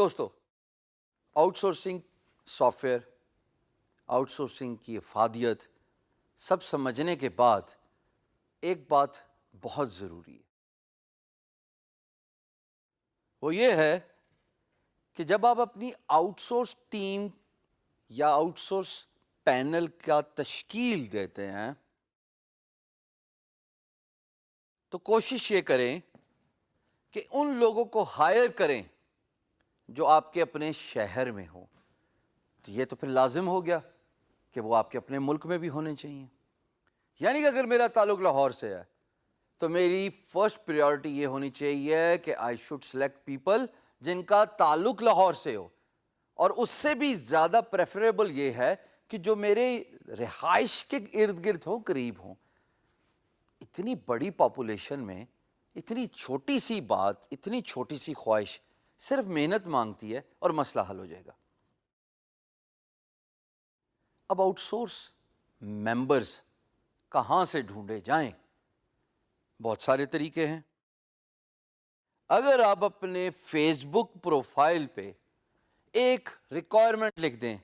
دوستو، out sourcing soft where, out sourcing کی افادیت سب سمجھنے کے بعد ایک بات بہت ضروری ہے، وہ یہ ہے کہ جب آپ اپنی آؤٹ سورس ٹیم یا آؤٹ سورس پینل کا تشکیل دیتے ہیں تو کوشش یہ کریں کہ ان لوگوں کو ہائر کریں جو آپ کے اپنے شہر میں ہوں. تو یہ تو پھر لازم ہو گیا کہ وہ آپ کے اپنے ملک میں بھی ہونے چاہیے. یعنی کہ اگر میرا تعلق لاہور سے ہے تو میری فرسٹ پریورٹی یہ ہونی چاہیے کہ آئی شوڈ سلیکٹ پیپل جن کا تعلق لاہور سے ہو، اور اس سے بھی زیادہ پریفریبل یہ ہے کہ جو میرے رہائش کے ارد گرد ہوں، قریب ہوں. اتنی بڑی پاپولیشن میں اتنی چھوٹی سی بات، اتنی چھوٹی سی خواہش صرف محنت مانگتی ہے اور مسئلہ حل ہو جائے گا. اب آؤٹ سورس ممبرز کہاں سے ڈھونڈے جائیں؟ بہت سارے طریقے ہیں. اگر آپ اپنے فیس بک پروفائل پہ ایک ریکوائرمنٹ لکھ دیں،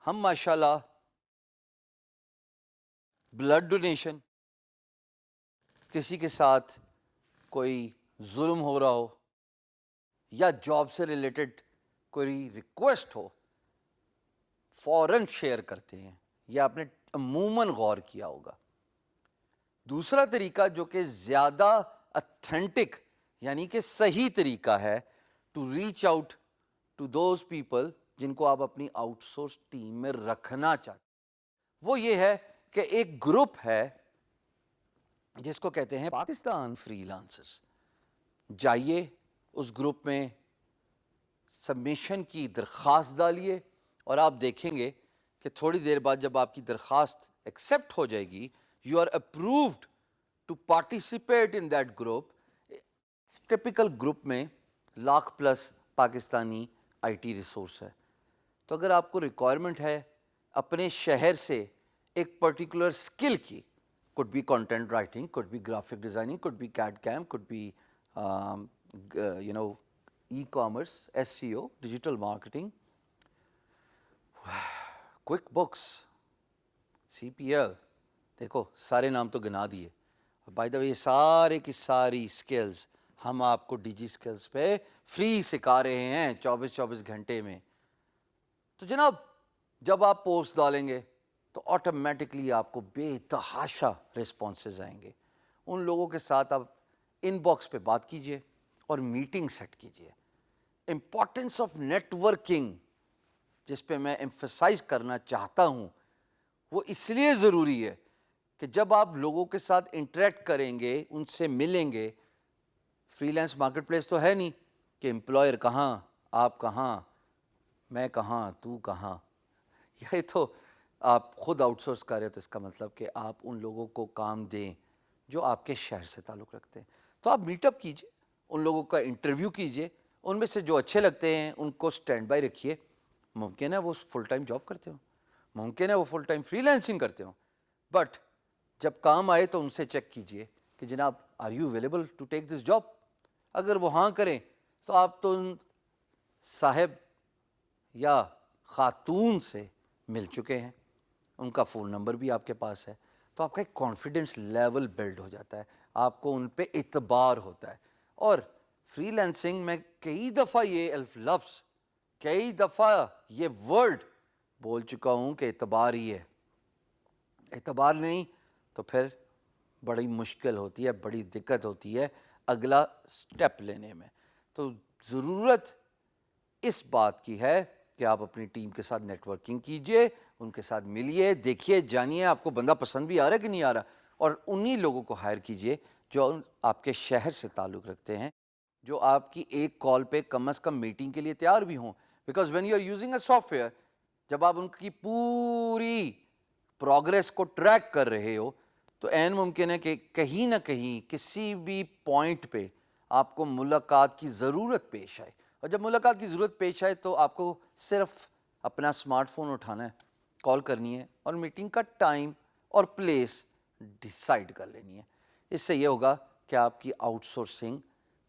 ہم ماشاءاللہ بلڈ ڈونیشن، کسی کے ساتھ کوئی ظلم ہو رہا ہو یا جاب سے ریلیٹڈ کوئی ریکویسٹ ہو، فوراً شیئر کرتے ہیں. یہ آپ نے عموماً غور کیا ہوگا. دوسرا طریقہ جو کہ زیادہ اتھینٹک یعنی کہ صحیح طریقہ ہے to reach out to those people جن کو آپ اپنی آؤٹ سورس ٹیم میں رکھنا چاہتے ہیں، وہ یہ ہے کہ ایک گروپ ہے جس کو کہتے ہیں پاکستان فری لانسرز. جائیے اس گروپ میں سبمیشن کی درخواست ڈالیے اور آپ دیکھیں گے کہ تھوڑی دیر بعد جب آپ کی درخواست ایکسیپٹ ہو جائے گی، you are approved to participate in that group. Typical group میں 1,00,000+ پاکستانی آئی ٹی ریسورس ہے. تو اگر آپ کو ریکوائرمنٹ ہے اپنے شہر سے ایک پرٹیکولر اسکل کی، could be content writing, could be graphic designing, could be CAD/CAM, could be e-commerce, SEO, digital marketing, QuickBooks, CPL. دیکھو سارے نام تو گنا دیے. بائی دا وے یہ سارے کی ساری اسکلز ہم آپ کو ڈی جی اسکلز پہ فری سکھا رہے ہیں 24 گھنٹے میں. تو جناب جب آپ پوسٹ ڈالیں گے تو آٹومیٹکلی آپ کو بے تحاشا رسپانسز آئیں گے. ان لوگوں کے ساتھ آپ ان باکس پہ بات کیجئے اور میٹنگ سیٹ کیجئے. امپورٹنس آف نیٹ ورکنگ جس پہ میں ایمفسائز کرنا چاہتا ہوں، وہ اس لیے ضروری ہے کہ جب آپ لوگوں کے ساتھ انٹریکٹ کریں گے، ان سے ملیں گے. فری لانس مارکیٹ پلیس تو ہے نہیں کہ امپلائر کہاں، آپ کہاں، میں کہاں، تو کہاں. یہ تو آپ خود آؤٹ سورس کر رہے ہو، تو اس کا مطلب کہ آپ ان لوگوں کو کام دیں جو آپ کے شہر سے تعلق رکھتے ہیں. تو آپ میٹ اپ کیجئے، ان لوگوں کا انٹرویو کیجئے، ان میں سے جو اچھے لگتے ہیں ان کو سٹینڈ بائی رکھیے. ممکن ہے وہ فل ٹائم جاب کرتے ہوں، ممکن ہے وہ فل ٹائم فری لانسنگ کرتے ہوں، بٹ جب کام آئے تو ان سے چیک کیجئے کہ جناب are you available to take this job. اگر وہ ہاں کریں تو آپ تو ان صاحب یا خاتون سے مل چکے ہیں، ان کا فون نمبر بھی آپ کے پاس ہے. تو آپ کا ایک کانفیڈنس لیول بلڈ ہو جاتا ہے، آپ کو ان پہ اعتبار ہوتا ہے. اور فری لانسنگ میں کئی دفعہ یہ لفظ، کئی دفعہ یہ ورڈ بول چکا ہوں کہ اعتبار ہی ہے. اعتبار نہیں تو پھر بڑی مشکل ہوتی ہے، بڑی دقت ہوتی ہے اگلا سٹیپ لینے میں. تو ضرورت اس بات کی ہے کہ آپ اپنی ٹیم کے ساتھ نیٹ ورکنگ کیجئے، ان کے ساتھ ملیے، دیکھیے، جانیے آپ کو بندہ پسند بھی آ رہا ہے کہ نہیں آ رہا، اور انہی لوگوں کو ہائر کیجئے جو آپ کے شہر سے تعلق رکھتے ہیں، جو آپ کی ایک کال پہ کم از کم میٹنگ کے لیے تیار بھی ہوں. Because when you are using a software, جب آپ ان کی پوری پروگریس کو ٹریک کر رہے ہو تو عین ممکن ہے کہ کہیں نہ کہیں کسی بھی پوائنٹ پہ آپ کو ملاقات کی ضرورت پیش آئے. اور جب ملاقات کی ضرورت پیش آئے تو آپ کو صرف اپنا اسمارٹ فون اٹھانا ہے، کال کرنی ہے اور میٹنگ کا ٹائم اور پلیس ڈیسائیڈ کر لینی ہے. اس سے یہ ہوگا کہ آپ کی آؤٹ سورسنگ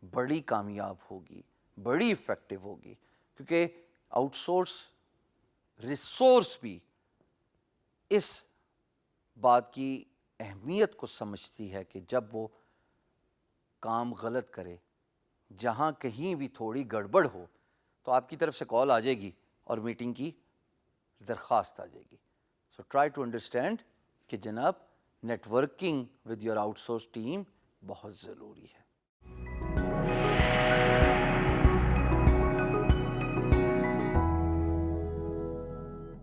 بڑی کامیاب ہوگی. بڑی افیکٹو ہوگی، کیونکہ آؤٹ سورس ریسورس بھی اس بات کی اہمیت کو سمجھتی ہے کہ جب وہ کام غلط کرے، جہاں کہیں بھی تھوڑی گڑبڑ ہو تو آپ کی طرف سے کال آ جائے گی اور میٹنگ کی درخواست آ جائے گی. سو ٹرائی ٹو انڈرسٹینڈ کہ جناب networking with your outsource team بہت ضروری ہے.